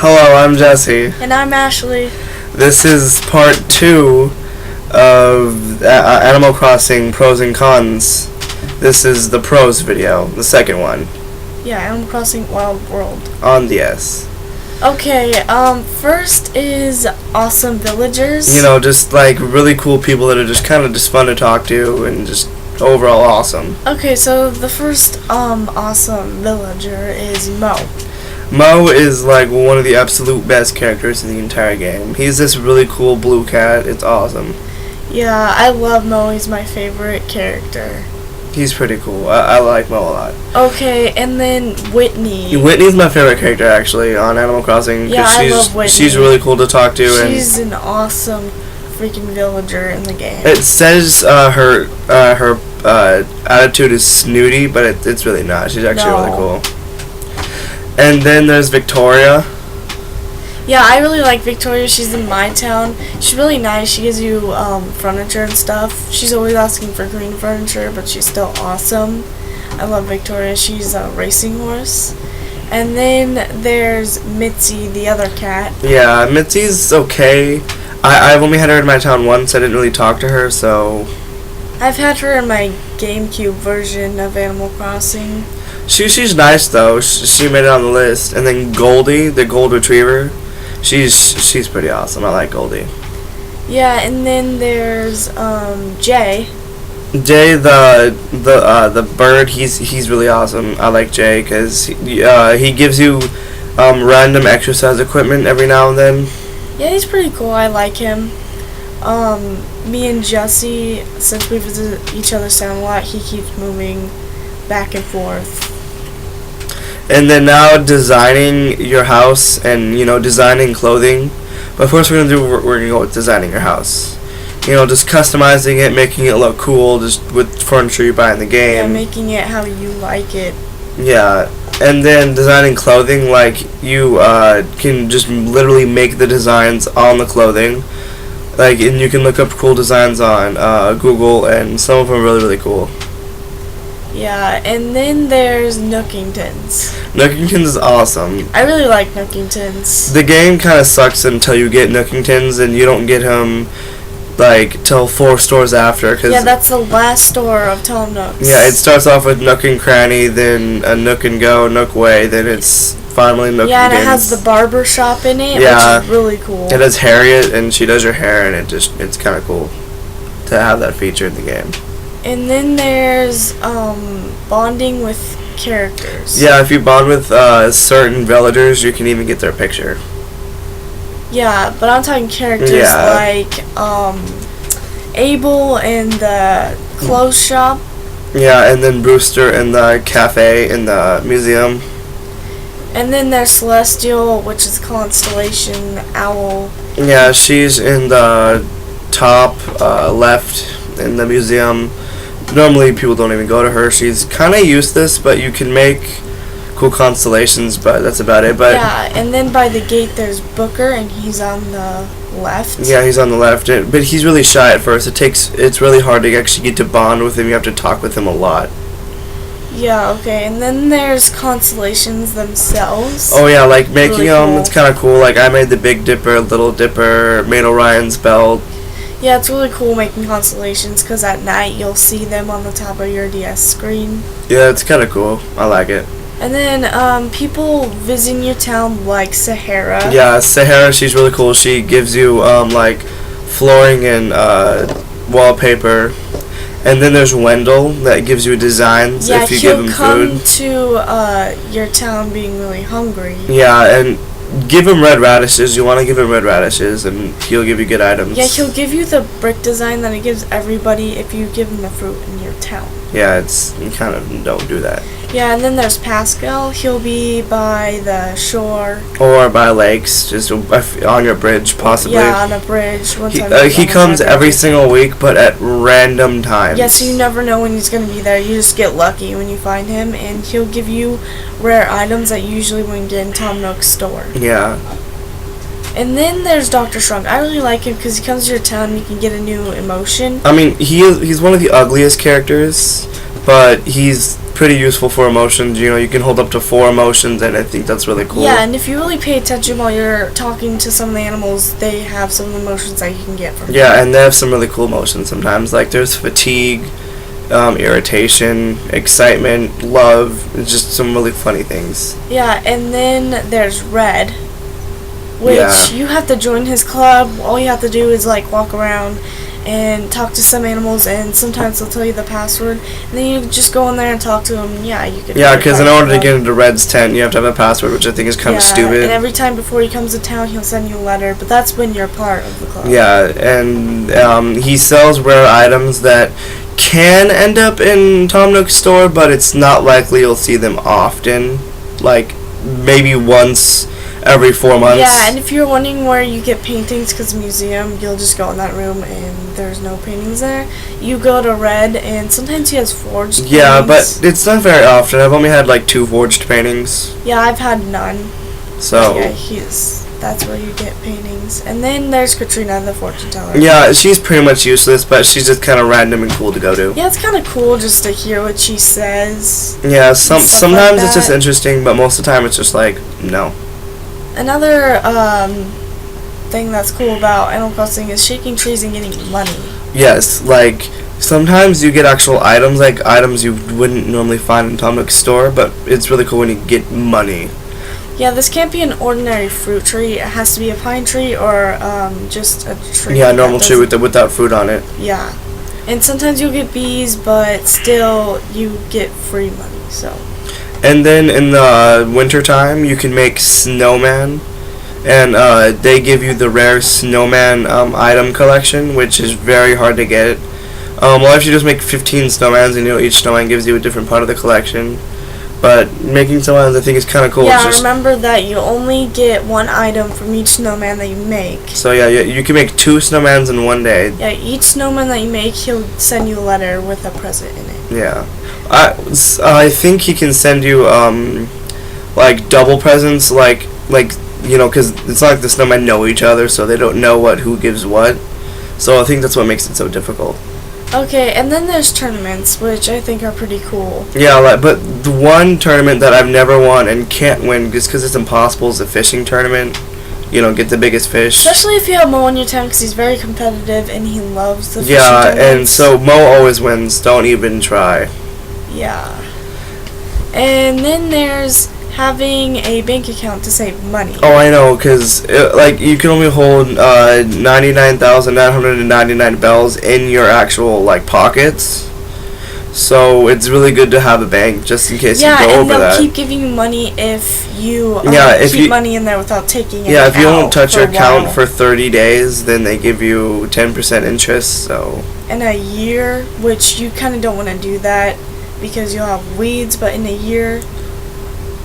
Hello, I'm Jesse. And I'm Ashley. This is part 2 of Animal Crossing Pros and Cons. This is the pros video, the second one. Yeah, Animal Crossing Wild World. On the S. Okay, first is awesome villagers. You know, just like really cool people that are just kind of just fun to talk to and just overall awesome. Okay, so the first awesome villager is Mo. Mo is like one of the absolute best characters in the entire game. He's this really cool blue cat. It's awesome. Yeah, I love Mo. He's my favorite character. He's pretty cool. I like Mo a lot. Okay, and then Whitney. Whitney's my favorite character actually on Animal Crossing. Yeah, I love Whitney. She's really cool to talk to. She's an awesome freaking villager in the game. It says her attitude is snooty, but it's really not. She's actually really cool. And then there's Victoria. Yeah, I really like Victoria. She's in my town. She's really nice. She gives you furniture and stuff. She's always asking for green furniture, but she's still awesome. I love Victoria. She's a racing horse. And then there's Mitzi, the other cat. Yeah, Mitzi's okay. I've only had her in my town once. I didn't really talk to her, so... I've had her in my GameCube version of Animal Crossing. She's nice, though. She made it on the list. And then Goldie, the gold retriever. She's pretty awesome. I like Goldie. Yeah, and then there's Jay. Jay, the bird. He's really awesome. I like Jay because he gives you random exercise equipment every now and then. Yeah, he's pretty cool. I like him. Me and Jesse, since we visit each other's town a lot, he keeps moving back and forth. And then now designing your house and, you know, designing clothing. But first we're going to go with designing your house. You know, just customizing it, making it look cool, just with furniture you buy in the game. Yeah, making it how you like it. Yeah, and then designing clothing, like you can just literally make the designs on the clothing. Like, and you can look up cool designs on Google, and some of them are really, really cool. Yeah, and then there's Nookingtons. Nookingtons is awesome. I really like Nookingtons. The game kind of sucks until you get Nookingtons, and you don't get them, like, till 4 stores after. Yeah, that's the last store of Tom Nook's. Yeah, it starts off with Nook and Cranny, then a Nook and Go, Nook Way, then it's finally Nookingtons. Yeah, and it has the barber shop in it, yeah, which is really cool. It has Harriet, and she does your hair, and it's kind of cool to have that feature in the game. And then there's bonding with characters. Yeah, if you bond with certain villagers, you can even get their picture. Yeah, but I'm talking characters like Abel in the clothes shop. Yeah, and then Brewster in the cafe in the museum. And then there's Celestial, which is Constellation Owl. Yeah, she's in the top left in the museum. Normally people don't even go to her. She's kind of useless, but you can make cool constellations, but that's about it. But yeah, and then by the gate there's Booker, and he's on the left. Yeah, he's on the left, but he's really shy at first. It's really hard to actually get to bond with him. You have to talk with him a lot. Yeah, okay, and then there's constellations themselves. Oh yeah, like making really them, cool. It's kind of cool. Like I made the Big Dipper, Little Dipper, made Orion's belt. Yeah, it's really cool making constellations because at night you'll see them on the top of your DS screen. Yeah, it's kind of cool. I like it. And then people visiting your town like Sahara. Yeah, Sahara, she's really cool. She gives you like flooring and wallpaper. And then there's Wendell that gives you designs if you give him food. Yeah, he'll come to your town being really hungry. Yeah, and give him red radishes. You want to give him red radishes, and he'll give you good items. Yeah, he'll give you the brick design that he gives everybody if you give him the fruit in your town. Yeah, you kind of don't do that. Yeah, and then there's Pascal. He'll be by the shore. Or by lakes, just on your bridge, possibly. Yeah, on a bridge. He comes every single week, but at random times. Yeah, so you never know when he's going to be there. You just get lucky when you find him, and he'll give you rare items that you usually wouldn't get in Tom Nook's store. Yeah. And then there's Dr. Shrunk. I really like him because he comes to your town and you can get a new emotion. I mean, he's one of the ugliest characters, but he's pretty useful for emotions. You know, you can hold up to 4 emotions, and I think that's really cool. Yeah, and if you really pay attention while you're talking to some of the animals, they have some of the emotions that you can get from Yeah, and they have some really cool emotions sometimes. Like there's fatigue, irritation, excitement, love. It's just some really funny things. Yeah, and then there's Red, which Yeah. you have to join his club. All you have to do is like walk around and talk to some animals, and sometimes they'll tell you the password, and then you just go in there and talk to them. Yeah, you can. Yeah, because in order to get into Red's tent, you have to have a password, which I think is kind of stupid. And every time before he comes to town, he'll send you a letter, but that's when you're part of the club. Yeah, and he sells rare items that can end up in Tom Nook's store, but it's not likely you'll see them often. Like maybe once every 4 months. Yeah, and if you're wondering where you get paintings, because museum, you'll just go in that room and there's no paintings there. You go to Red, and sometimes he has forged Yeah, paintings. but it's not very often. I've only had like 2 forged paintings. Yeah, I've had none. So Yeah, that's where you get paintings. And then there's Katrina, the fortune teller. yeah, she's pretty much useless, but she's just kind of random and cool to go to. Yeah, it's kind of cool just to hear what she says. Yeah, stuff sometimes like it's just that. interesting, but most of the time it's just like no. Another thing that's cool about Animal Crossing is shaking trees and getting money. Yes, like sometimes you get actual items, like items you wouldn't normally find in Tom Nook's store, but it's really cool when you get money. Yeah, this can't be an ordinary fruit tree. It has to be a pine tree or just a tree. Yeah, that normal tree doesn't- without fruit on it. Yeah. And sometimes you'll get bees, but still you get free money, so. And then in the winter time, you can make snowman, and they give you the rare snowman item collection, which is very hard to get. Well, if you just make 15 snowmans, and each snowman gives you a different part of the collection. But making snowmans, I think, is kind of cool. Yeah, It's just, remember that you only get 1 item from each snowman that you make. so yeah, you can make 2 snowmans in one day. Yeah, each snowman that you make, he'll send you a letter with a present in it. Yeah, I think he can send you like double presents, like you know, because it's not like the snowmen know each other, so they don't know who gives what. So I think that's what makes it so difficult. Okay, and then there's tournaments, which I think are pretty cool. Yeah, but the one tournament that I've never won and can't win just because it's impossible is a fishing tournament. You know, get the biggest fish. Especially if you have Mo on your team, because he's very competitive and he loves the fishing Yeah, and tournaments. so Mo always wins. Don't even try. Yeah. And then there's having a bank account to save money. Oh, I know, because like you can only hold 99,999 bells in your actual like pockets. So it's really good to have a bank just in case Yeah, you go and over they'll that. keep giving you money if you if keep you- money in there without taking it Yeah, if you out don't touch for your a account while. for 30 days, then they give you 10% interest. So In a year, which you kind of don't want to do that because you'll have weeds, but in a year,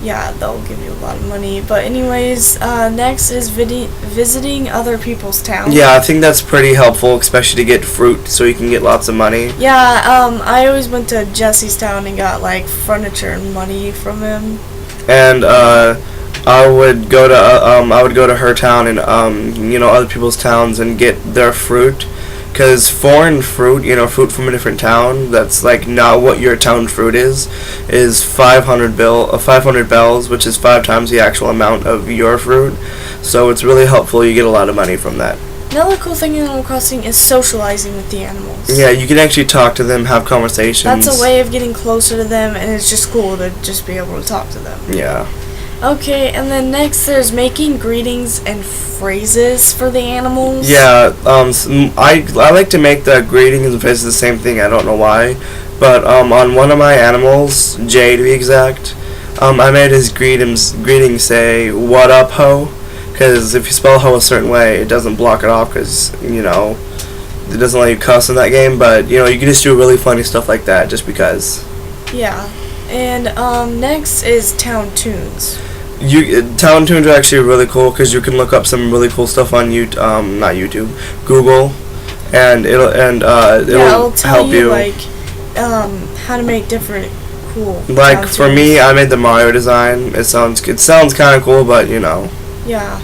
yeah, they'll give you a lot of money. But anyways, next is visiting other people's towns. yeah, I think that's pretty helpful, especially to get fruit, so you can get lots of money. Yeah, I always went to Jesse's town and got like furniture and money from him. And I would go to her town and you know, other people's towns and get their fruit, because foreign fruit, you know, fruit from a different town that's like not what your town fruit is 500 bells, which is 5 times the actual amount of your fruit. So it's really helpful. You get a lot of money from that. Another cool thing in Animal Crossing is socializing with the animals. Yeah, you can actually talk to them, have conversations. That's a way of getting closer to them, and it's just cool to just be able to talk to them. Yeah. Okay, and then next there's making greetings and phrases for the animals. Yeah, I like to make the greetings and phrases the same thing. I don't know why, but on one of my animals, Jay to be exact, I made his greetings say "What up, ho?" Because if you spell "ho" a certain way, it doesn't block it off. Because you know, it doesn't let you cuss in that game. But you know, you can just do really funny stuff like that just because. Yeah, and next is town tunes. Town tunes are actually really cool because you can look up some really cool stuff on not YouTube, Google, and it'll It'll tell help you. like how to make different cool. Like town for tunes. me, I made the Mario design. It sounds kind of cool, but you know. Yeah,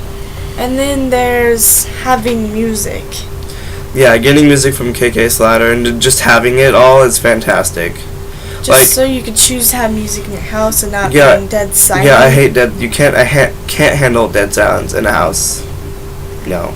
and then there's having music. Yeah, getting music from KK Slider and just having it all is fantastic. Just Like- so you could choose to have music in your house and not Yeah, being dead silent. Yeah, I hate dead. You can't. Can't handle dead sounds in a house. No.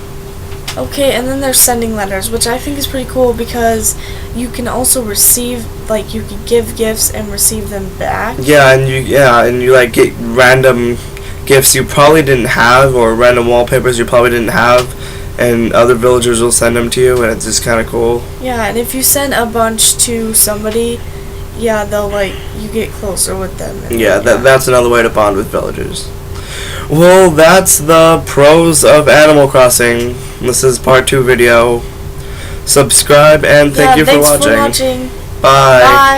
Okay, and then there's sending letters, which I think is pretty cool because you can also receive, like, you can give gifts and receive them back. Yeah, and you like get random gifts you probably didn't have, or random wallpapers you probably didn't have, and other villagers will send them to you, and it's just kind of cool. Yeah, and if you send a bunch to somebody, yeah, they'll, like, you get closer with them. And Yeah, that's another way to bond with villagers. Well, that's the pros of Animal Crossing. This is part 2 video. Subscribe and thank you for thanks watching. for watching. Bye. Bye.